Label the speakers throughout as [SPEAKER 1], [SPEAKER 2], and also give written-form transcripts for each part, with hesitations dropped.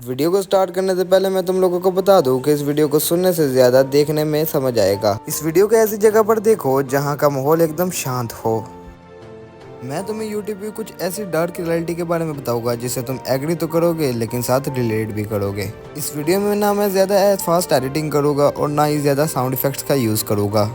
[SPEAKER 1] Video को start करने से पहले मैं तुम लोगों को बता दूं कि इस वीडियो को सुनने से ज़्यादा देखने में समझ आएगा। इस वीडियो को ऐसी जगह पर देखो जहां का माहौल एकदम शांत हो। मैं तुम्हें यूट्यूब की कुछ ऐसी डार्क रियलिटी के बारे में बताऊंगा जिससे तुम एग्री तो करोगे लेकिन साथ रिलेट भी करोगे। इस वीडियो में ना मैं ज़्यादा फास्ट एडिटिंग करूँगा और ना ही ज़्यादा साउंड इफेक्ट्स का यूज़ करूँगा।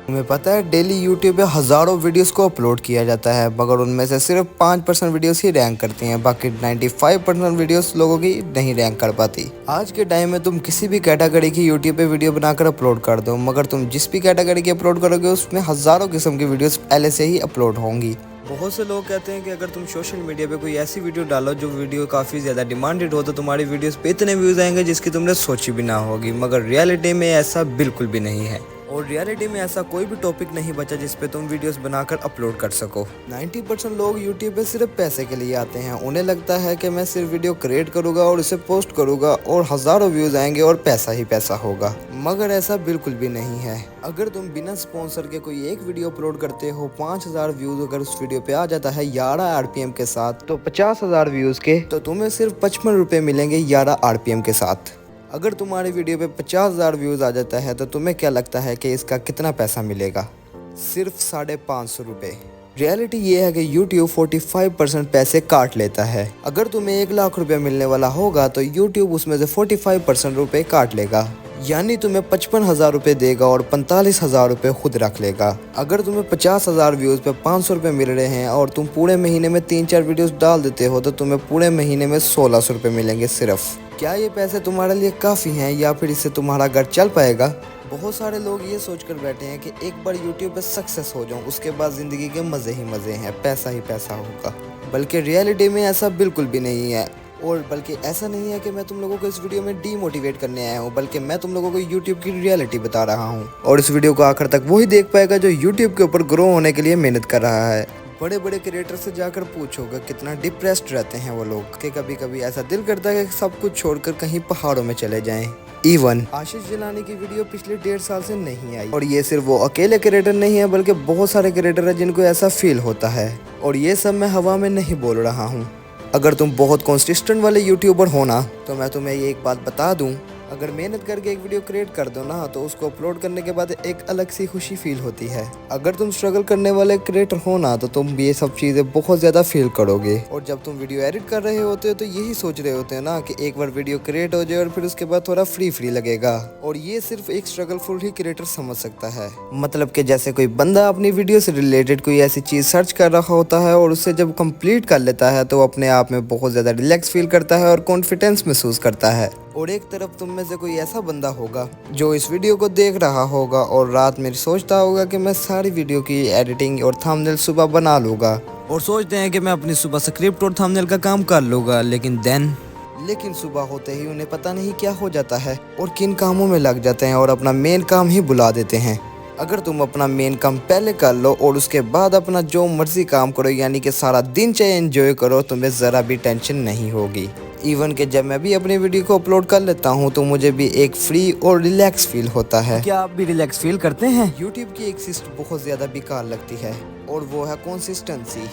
[SPEAKER 1] तुम्हें पता है डेली यूट्यूब पे हज़ारों वीडियोस को अपलोड किया जाता है, मगर उनमें से सिर्फ 5% वीडियोस ही रैंक करती हैं। बाकी 95% वीडियोस लोगों की नहीं रैंक कर पाती। आज के टाइम में तुम किसी भी कैटेगरी की यूट्यूब पे वीडियो बनाकर अपलोड कर दो, मगर तुम जिस भी कैटेगरी की अपलोड करोगे उसमें हज़ारों किस्म की वीडियोस पहले से ही अपलोड होंगी। बहुत से लोग कहते हैं कि अगर तुम सोशल मीडिया पे कोई ऐसी वीडियो डालो जो वीडियो काफ़ी ज़्यादा डिमांडेड हो तो तुम्हारी वीडियोस पे इतने व्यूज़ आएंगे जिसकी तुमने सोची भी ना होगी, मगर रियलिटी में ऐसा बिल्कुल भी नहीं है। और रियलिटी में ऐसा कोई भी टॉपिक नहीं बचा जिस पे तुम वीडियोस बनाकर अपलोड कर सको। 90% लोग यूट्यूब पे सिर्फ पैसे के लिए आते हैं। उन्हें लगता है कि मैं सिर्फ वीडियो क्रिएट करूँगा और उसे पोस्ट करूँगा और हज़ारों व्यूज़ आएंगे और पैसा ही पैसा होगा, मगर ऐसा बिल्कुल भी नहीं है। अगर तुम बिना स्पॉन्सर के कोई एक वीडियो अपलोड करते हो, 5000 व्यूज़ अगर उस वीडियो पे आ जाता है 11 RPM के साथ, तो 50,000 व्यूज़ के तो तुम्हें सिर्फ 55 रुपये मिलेंगे 11 RPM के साथ। अगर तुम्हारी वीडियो पे 50,000 व्यूज़ आ जाता है तो तुम्हें क्या लगता है कि इसका कितना पैसा मिलेगा? सिर्फ 550 रुपये। रियलिटी ये है कि YouTube 45% पैसे काट लेता है। अगर तुम्हें 1 लाख रुपये मिलने वाला होगा तो YouTube उसमें से 45% रुपये काट लेगा, यानी तुम्हें 55,000 रुपये देगा और 45,000 रुपये खुद रख लेगा। अगर तुम्हें 50,000 व्यूज़ पे 500 रुपये मिल रहे हैं और तुम पूरे महीने में 3-4 वीडियोस डाल देते हो तो तुम्हें पूरे महीने में 1600 रुपये मिलेंगे सिर्फ। क्या ये पैसे तुम्हारे लिए काफ़ी हैं या फिर इससे तुम्हारा घर चल पाएगा? बहुत सारे लोग ये सोचकर बैठे हैं कि एक बार यूट्यूब पे सक्सेस हो जाऊं उसके बाद ज़िंदगी के मज़े ही मज़े हैं, पैसा ही पैसा होगा। बल्कि रियलिटी में ऐसा बिल्कुल भी नहीं है। और बल्कि ऐसा नहीं है कि मैं तुम लोगों को इस वीडियो में डीमोटिवेट करने आया हूँ, बल्कि मैं तुम लोगों को यूट्यूब की रियलिटी बता रहा हूँ। और इस वीडियो को आखिर तक वही देख पाएगा जो यूट्यूब के ऊपर ग्रो होने के लिए मेहनत कर रहा है। बड़े बड़े क्रिएटर से जाकर पूछोगे कितना डिप्रेस्ड रहते हैं वो लोग कि कभी कभी ऐसा दिल करता है कि सब कुछ छोड़कर कहीं पहाड़ों में चले जाएं। इवन आशीष जिलानी की वीडियो पिछले 1.5 साल से नहीं आई, और ये सिर्फ वो अकेले क्रिएटर नहीं है बल्कि बहुत सारे क्रिएटर हैं जिनको ऐसा फील होता है। और ये सब मैं हवा में नहीं बोल रहा हूँ। अगर तुम बहुत कंसिस्टेंट वाले यूट्यूबर हो ना तो मैं तुम्हें ये एक बात बता दूं, अगर मेहनत करके एक वीडियो क्रिएट कर दो ना तो उसको अपलोड करने के बाद एक अलग सी खुशी फील होती है। अगर तुम स्ट्रगल करने वाले क्रिएटर हो ना तो तुम ये सब चीज़ें बहुत ज़्यादा फील करोगे। और जब तुम वीडियो एडिट कर रहे होते हो तो यही सोच रहे होते हैं ना कि एक बार वीडियो क्रिएट हो जाए और फिर उसके बाद थोड़ा फ्री लगेगा। और ये सिर्फ एक स्ट्रगलफुल ही क्रिएटर समझ सकता है। मतलब कि जैसे कोई बंदा अपनी वीडियो से रिलेटेड कोई ऐसी चीज़ सर्च कर रहा होता है और उसे जब कंप्लीट कर लेता है तो अपने आप में बहुत ज़्यादा रिलैक्स फील करता है और कॉन्फिडेंस महसूस करता है। और एक तरफ तुम में से कोई ऐसा बंदा होगा जो इस वीडियो को देख रहा होगा और रात में सोचता होगा कि मैं सारी वीडियो की एडिटिंग और थंबनेल सुबह बना लूँगा, और सोचते हैं कि मैं अपनी सुबह स्क्रिप्ट और थंबनेल का काम कर लूँगा, लेकिन सुबह होते ही उन्हें पता नहीं क्या हो जाता है और किन कामों में लग जाते हैं और अपना मेन काम ही भुला देते हैं। अगर तुम अपना मेन काम पहले कर लो और उसके बाद अपना जो मर्जी काम करो, यानी कि सारा दिन चाहे एंजॉय करो, तुम्हें ज़रा भी टेंशन नहीं होगी। इवन कि जब मैं भी अपनी वीडियो को अपलोड कर लेता हूँ तो मुझे भी एक फ्री और रिलैक्स फील होता है। क्या आप भी रिलैक्स फील करते हैं? यूट्यूब की एक चीज़ बहुत ज़्यादा बेकार लगती है और वो है कंसिस्टेंसी।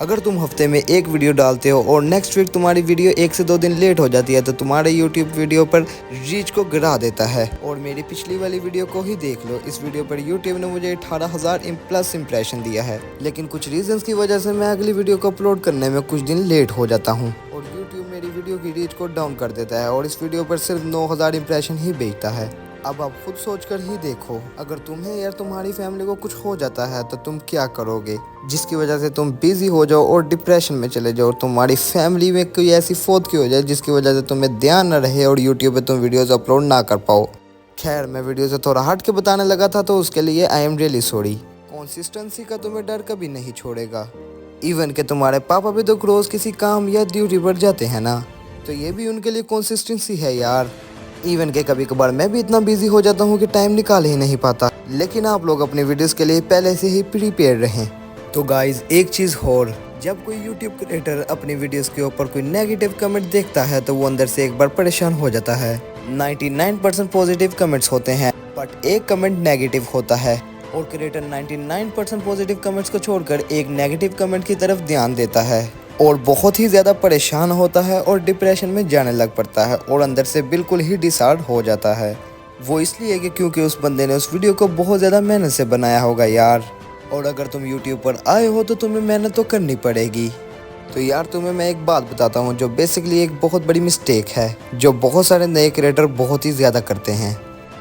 [SPEAKER 1] अगर तुम हफ्ते में एक वीडियो डालते हो और नेक्स्ट वीक तुम्हारी वीडियो 1 से 2 दिन लेट हो जाती है तो तुम्हारे यूट्यूब वीडियो पर रीच को गिरा देता है। और मेरी पिछली वाली वीडियो को ही देख लो, इस वीडियो पर यूट्यूब ने मुझे 18,000 प्लस इम्प्रेशन दिया है, लेकिन कुछ रीजंस की वजह से मैं अगली वीडियो को अपलोड करने में कुछ दिन लेट हो जाता हूँ और यूट्यूब मेरी वीडियो की रीच को डाउन कर देता है और इस वीडियो पर सिर्फ 9,000 इम्प्रेशन ही भेजता है। अब आप खुद सोचकर ही देखो, अगर तुम्हें या तुम्हारी फैमिली को कुछ हो जाता है तो तुम क्या करोगे, जिसकी वजह से तुम बिजी हो जाओ और डिप्रेशन में चले जाओ और तुम्हारी फैमिली में कोई ऐसी फौत की हो जाए जिसकी वजह से तुम्हें ध्यान न रहे और यूट्यूब पे तुम वीडियोस अपलोड ना कर पाओ। खैर, मैं वीडियो से थोड़ा हट के बताने लगा था तो उसके लिए I am really sorry. Consistency का तुम्हें डर कभी नहीं छोड़ेगा। इवन कि तुम्हारे पापा भी तो रोज़ किसी काम या ड्यूटी पर जाते हैं ना, तो ये भी उनके लिए कंसिस्टेंसी है यार। इवन के कभी कभार मैं भी इतना बिजी हो जाता हूँ कि टाइम निकाल ही नहीं पाता, लेकिन आप लोग अपनी वीडियोस के लिए पहले से ही प्रिपेयर रहें। तो गाइज, एक चीज़ और, जब कोई यूट्यूब क्रिएटर अपनी वीडियोस के ऊपर कोई नेगेटिव कमेंट देखता है तो वो अंदर से एक बार परेशान हो जाता है। 99% पॉजिटिव कमेंट्स होते हैं बट एक कमेंट नेगेटिव होता है और क्रिएटर 99% पॉजिटिव कमेंट्स को छोड़कर एक नेगेटिव कमेंट की तरफ ध्यान देता है। और बहुत ही ज़्यादा परेशान होता है और डिप्रेशन में जाने लग पड़ता है और अंदर से बिल्कुल ही डिसहार्ड हो जाता है। वो इसलिए कि क्योंकि उस बंदे ने उस वीडियो को बहुत ज़्यादा मेहनत से बनाया होगा यार। और अगर तुम यूट्यूब पर आए हो तो तुम्हें मेहनत तो करनी पड़ेगी। तो यार तुम्हें मैं एक बात बताता हूँ जो बेसिकली एक बहुत बड़ी मिस्टेक है जो बहुत सारे नए क्रिएटर बहुत ही ज़्यादा करते हैं,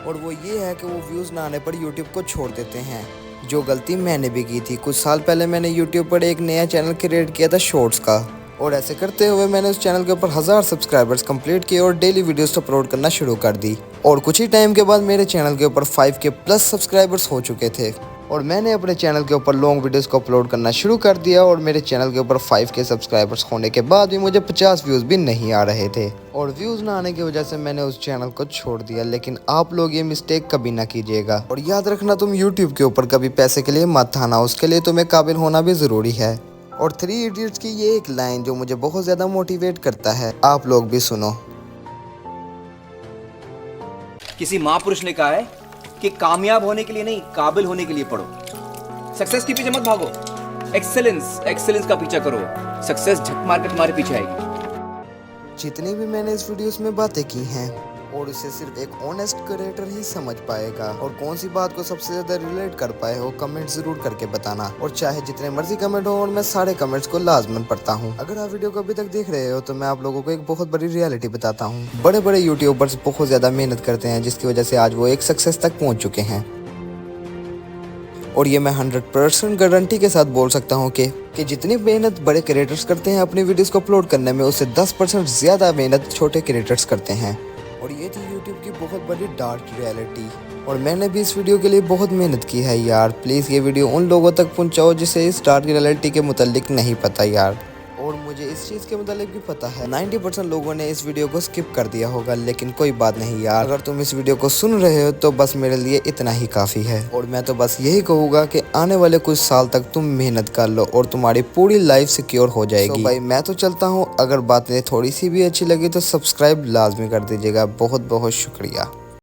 [SPEAKER 1] और वो ये है कि वो व्यूज़ ना आने पर यूट्यूब को छोड़ देते हैं, जो गलती मैंने भी की थी। कुछ साल पहले मैंने यूट्यूब पर एक नया चैनल क्रिएट किया था शॉर्ट्स का, और ऐसे करते हुए मैंने उस चैनल के ऊपर 1000 सब्सक्राइबर्स कंप्लीट किए और डेली वीडियोस अपलोड करना शुरू कर दी। और कुछ ही टाइम के बाद मेरे चैनल के ऊपर 5K प्लस सब्सक्राइबर्स हो चुके थे, और मैंने अपने चैनल के ऊपर लॉन्ग वीडियोस को अपलोड करना शुरू कर दिया। और मेरे चैनल के ऊपर 5K सब्सक्राइबर्स होने के बाद भी मुझे 50 व्यूज़ भी नहीं आ रहे थे, और व्यूज़ ना आने की वजह से मैंने उस चैनल को छोड़ दिया। लेकिन आप लोग ये मिस्टेक कभी ना कीजिएगा, और याद रखना तुम यूट्यूब के ऊपर कभी पैसे के लिए मत आना, उसके लिए तुम्हें काबिल होना भी ज़रूरी है। और 3 इडियट्स की ये एक लाइन जो मुझे बहुत ज़्यादा मोटिवेट करता है, आप लोग भी सुनो।
[SPEAKER 2] किसी महापुरुष ने कहा है कि कामयाब होने के लिए नहीं, काबिल होने के लिए पढ़ो। सक्सेस के पीछे मत भागो, एक्सेलेंस का पीछा करो। सक्सेस झक मार के तुम्हारे पीछे आएगी।
[SPEAKER 1] जितनी भी मैंने इस वीडियोस में बातें की हैं, और उसे सिर्फ एक ऑनेस्ट क्रिएटर ही समझ पाएगा, और कौन सी बात को सबसे ज्यादा रिलेट कर पाए हो कमेंट जरूर करके बताना। और चाहे जितने मर्जी कमेंट हो, और मैं सारे कमेंट्स को लाजमन पढ़ता हूँ। अगर आप वीडियो को अभी तक देख रहे हो तो मैं आप लोगों को एक बहुत बड़ी रियलिटी बताता हूँ। बड़े बड़े यूट्यूबर्स बहुत ज्यादा मेहनत करते हैं, जिसकी वजह से आज वो एक सक्सेस तक पहुँच चुके हैं। और ये मैं 100% गारंटी के साथ बोल सकता हूँ कि जितनी मेहनत बड़े क्रिएटर्स करते हैं अपनी वीडियोस को अपलोड करने में, उससे 10% ज़्यादा मेहनत छोटे क्रिएटर्स करते हैं। और ये थी यूट्यूब की बहुत बड़ी डार्क रियलिटी, और मैंने भी इस वीडियो के लिए बहुत मेहनत की है यार। प्लीज़ ये वीडियो उन लोगों तक पहुँचाओ जिसे इस डार्क रियलिटी के मुतालिक नहीं पता यार। और मुझे इस चीज़ के मुतालिक भी पता है 90% लोगों ने इस वीडियो को स्किप कर दिया होगा, लेकिन कोई बात नहीं यार। अगर तुम इस वीडियो को सुन रहे हो तो बस मेरे लिए इतना ही काफ़ी है। और मैं तो बस यही कहूँगा कि आने वाले कुछ साल तक तुम मेहनत कर लो और तुम्हारी पूरी लाइफ सिक्योर हो जाएगी। तो भाई मैं तो चलता हूँ, अगर बातें थोड़ी सी भी अच्छी लगी तो सब्सक्राइब लाजमी कर दीजिएगा। बहुत बहुत शुक्रिया।